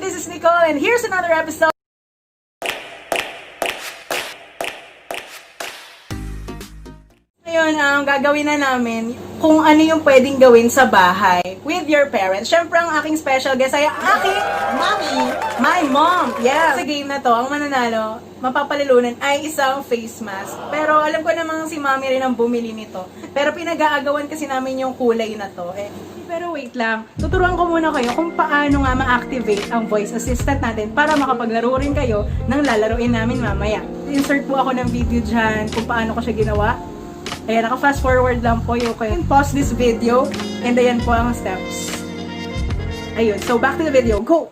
This is Nicole and here's another episode. Ngayon, gagawin na namin kung ano yung pwedeng gawin sa bahay with your parents. Siyempre, ang aking special guest ay ang aking mommy. My mom. Yeah. Sa game na to, ang mananalo, mapapalilunan ay isang face mask. Pero alam ko namang si mommy rin ang bumili nito. Pero pinag-aagawan kasi namin yung kulay na to. Pero wait lang, tuturuan ko muna kayo kung paano nga ma-activate ang voice assistant natin para makapaglaro rin kayo ng lalaroin namin mamaya. Insert po ako ng video dyan kung paano ko siya ginawa. Ayan, naka-fast forward lang po yung kayo. Pause this video, and ayan po ang steps. Ayun, so back to the video. Go!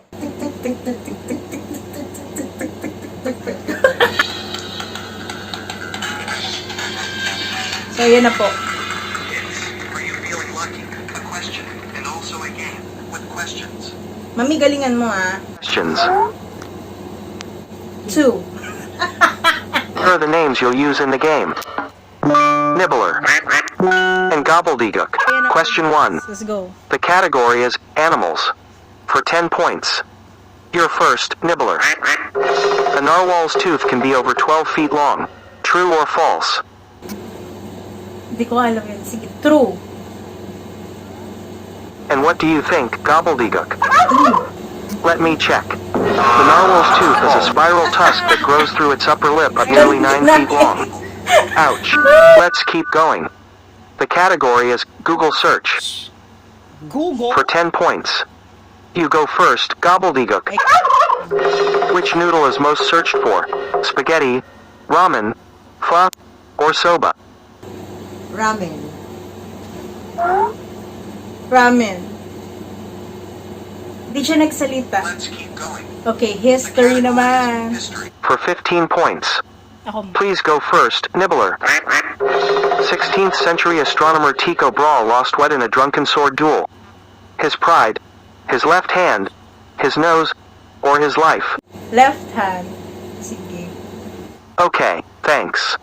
So, ayan na po. Are you feeling lucky? A question, and also a game with questions. Mami, galingan mo ah. Questions. 2. Here are the names you'll use in the game. Nibbler and Gobbledygook. Question 1. Let's go. The category is animals. For 10 points. Your first, Nibbler. A narwhal's tooth can be over 12 feet long. True or false? Hindi ko alam yun. Sige, true. And what do you think, Gobbledygook? Let me check. The narwhal's tooth is a spiral tusk that grows through its upper lip at nearly 9 feet long. Ouch. Let's keep going. The category is Google search. Google? For 10 points. You go first, Gobbledygook. Which noodle is most searched for? Spaghetti, ramen, pho, or soba? Ramen. Ramen. Di siya nagsalita. Let's keep going. Okay, history naman. For 15 points. Ako. Please go first, Nibbler. 16th century astronomer Tycho Brahe lost what in a drunken sword duel? His pride, his left hand, his nose, or his life? Left hand. Sige. Okay, thanks.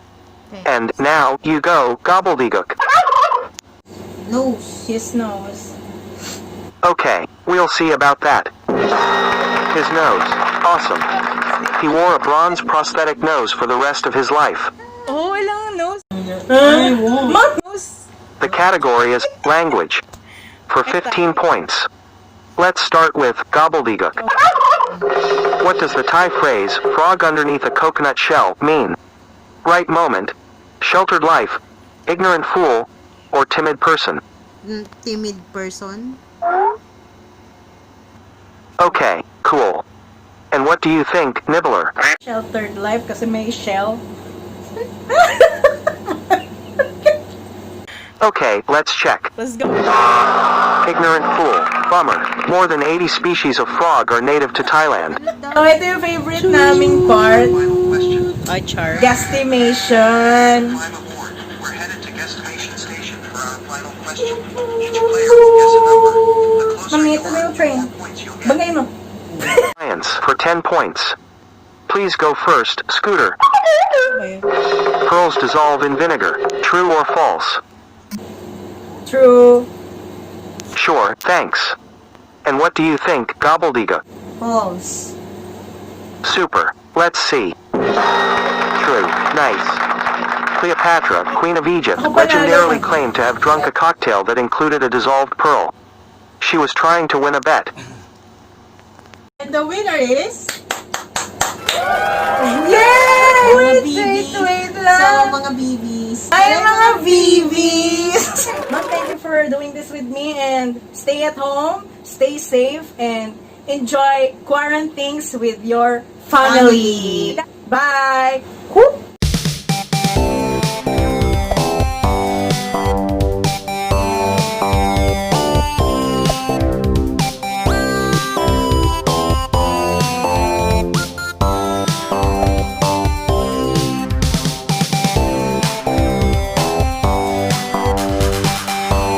And now, you go, Gobbledygook. Nose. His nose. Okay, we'll see about that. His nose. Awesome. He wore a bronze prosthetic nose for the rest of his life. Oh, walang nose. Mouth nose. The category is language. For 15 points. Let's start with Gobbledygook. What does the Thai phrase, frog underneath a coconut shell, mean? Right moment, sheltered life, ignorant fool, or timid person? Timid person. Okay, cool. And what do you think, Nibbler? Sheltered life kasi may shell. Okay, let's check. Let's go. Ignorant fool. Bummer. More than 80 species of frog are native to Thailand. So, ito yung favorite naming part. Final question. Ay, char. Guesstimation. Climb aboard. We're headed to guesstimation station for our final question. Each player will guess a number. The closer Mami, you ito na are, yung the train. more points you'll get. Bagay mo. Science for 10 points. Please go first, Scooter. Pearls dissolve in vinegar. True or false? True. Sure, thanks. And what do you think, Gobbledygook? False. Super. Let's see. True. Nice. Cleopatra, Queen of Egypt, Ako pa legendarily lalo. claimed to have drunk a cocktail that included a dissolved pearl. She was trying to win a bet. And the winner is... Yay! Mga Wait BBs. So, lang. mga BBs. Ay, mga BBs! Ma'am, thank you for doing this with me and stay at home, stay safe, and enjoy quarantines with your family. Bye! Whoop!